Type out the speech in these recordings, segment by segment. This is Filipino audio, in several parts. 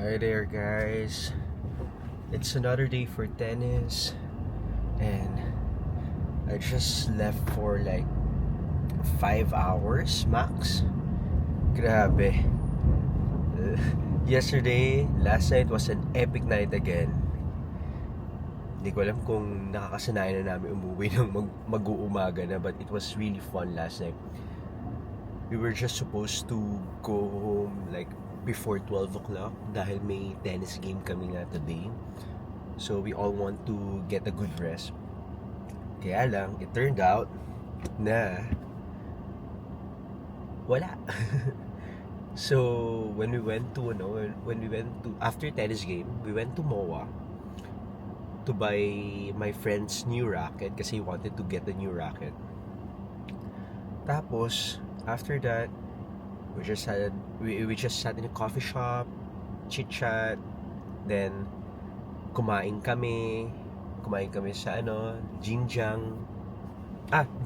Hi there, guys. It's another day for tennis, and I just left for like 5 hours max. Grabe. Last night was an epic night again. Hindi ko alam kung nakakasanayan na namin umuwi ng mag-uumaga na, but it was really fun last night. We were just supposed to go home like before 12 o'clock dahil may tennis game kami nga today. So we all want to get a good rest. Kaya lang, it turned out na wala. So when we went to after tennis game, we went to MOA to buy my friend's new racket kasi he wanted to get a new racket. Tapos after that, we just sat in a coffee shop, chit-chat, then kumain kami sa Jinjiang.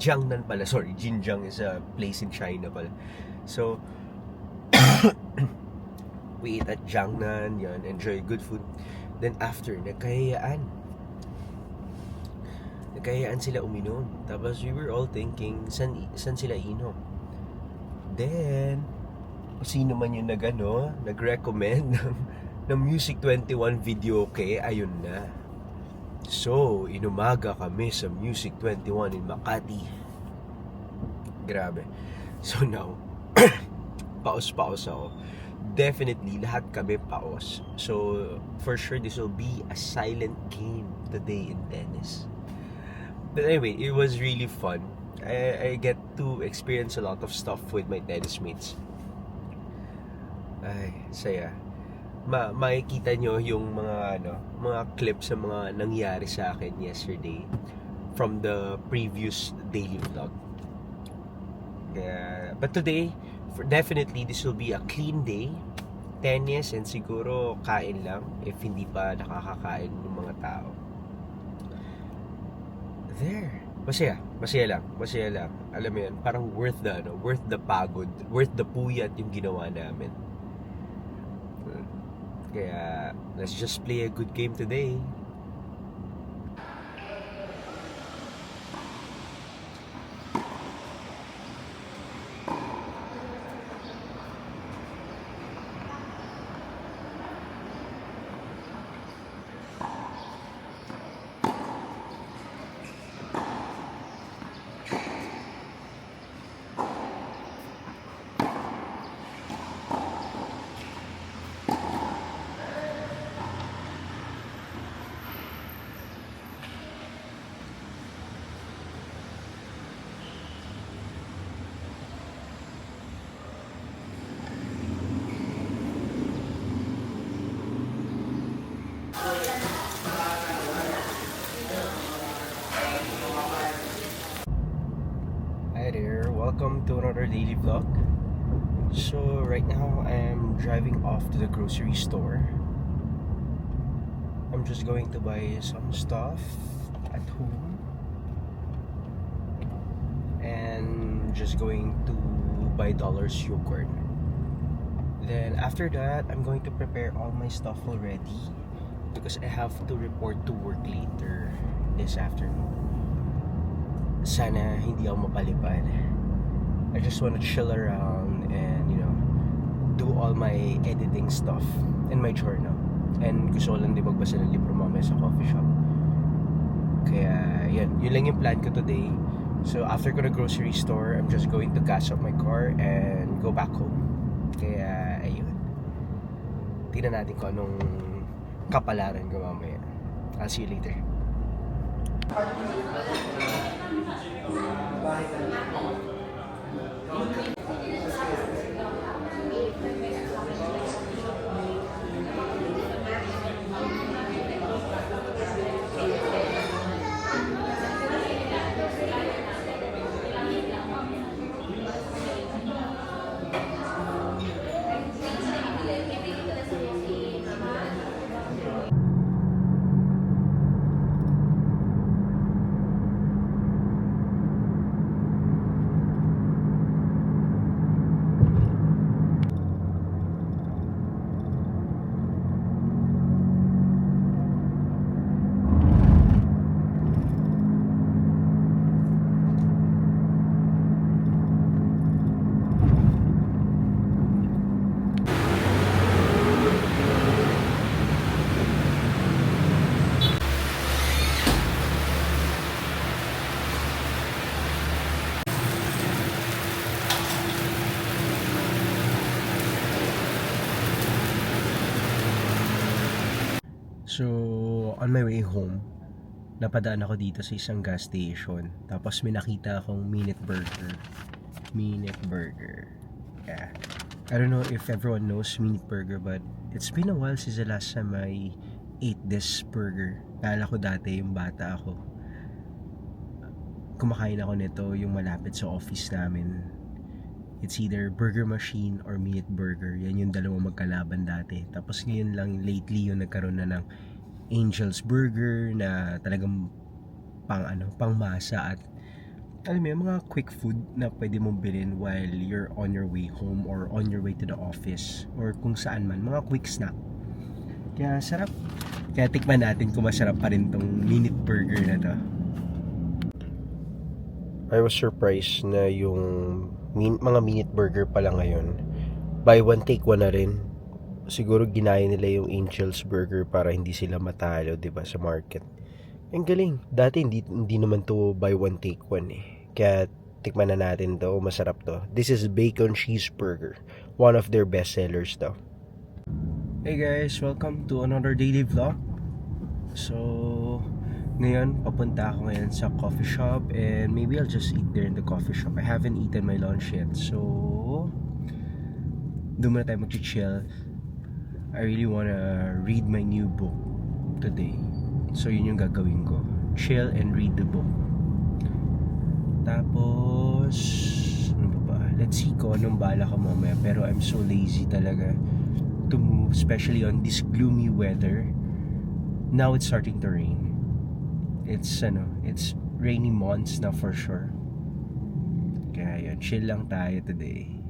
Jiangnan pala, sorry. Jinjiang is a place in China pala. So we ate at Jiangnan, yun, enjoy good food. Then after, nagkahiyaan sila uminom. Tapos we were all thinking, san sila inom? Then sino man yung nag-recommend ng Music 21 video, okay, ayun na. So, inumaga kami sa Music 21 in Makati. Grabe. So now, paos ako. Definitely, lahat kami paos. So, for sure, this will be a silent game today in tennis. But anyway, it was really fun. I get to experience a lot of stuff with my tennis mates. Ay, saya. Makikita nyo yung mga clips sa mga nangyari sa akin yesterday from the previous daily vlog. But today, definitely this will be a clean day. Tennis and siguro kain lang if hindi pa nakakakain ng mga tao. There. Masaya lang. Alam mo yan, parang worth the pagod, worth the puyat yung ginawa namin. Kaya, let's just play a good game today. Hi there, welcome to another daily vlog. So right now I'm driving off to the grocery store. I'm just going to buy some stuff at home and just going to buy Dollar's yogurt. Then after that, I'm going to prepare all my stuff already because I have to report to work later this afternoon. Sana hindi ako mapalipad. I just want to chill around and do all my editing stuff in my journal. And gusto ko lang din magbasa ng libro mamaya sa coffee shop. Kaya yun lang yung plan ko today. So after ko na grocery store, I'm just going to gas up my car and go back home. Kaya ayun, tingnan natin kung anong kapalaran ko mamaya. I'll see you later. So, on my way home, napadaan ako dito sa isang gas station. Tapos may nakita akong Minute Burger. Minute Burger. Yeah. I don't know if everyone knows Minute Burger, but it's been a while since the last time I ate this burger. Kala ko dati yung bata ako, kumakain ako nito yung malapit sa office namin. It's either Burger Machine or Minute Burger. Yan yung dalawang magkalaban dati. Tapos ngayon lang lately yung nagkaroon na ng Angel's Burger na talagang pang masa at alam mo yung mga quick food na pwede mong bilhin while you're on your way home or on your way to the office or kung saan man, mga quick snack. Kaya sarap. Kaya tikman natin kung masarap pa rin tong Minute Burger na to. I was surprised na yung mga Minute Burger pala ngayon, buy one take one na rin. Siguro ginaya nila yung Angel's Burger para hindi sila matalo, 'di ba, sa market. Ang galing. Dati hindi naman to buy one take one eh. Kaya tikman na natin to, masarap to. This is Bacon Cheeseburger. One of their best sellers to. Hey guys, welcome to another daily vlog. So, ngayon, papunta ako ngayon sa coffee shop and maybe I'll just eat there in the coffee shop. I haven't eaten my lunch yet. So, doon muna tayo mag-chill. I really wanna read my new book today. So, yun yung gagawin ko. Chill and read the book. Tapos, ano ba? Let's see ko anong bala ko mamaya. Pero I'm so lazy talaga to move, especially on this gloomy weather. Now it's starting to rain. It's rainy months na for sure. Kaya yun, chill lang tayo today.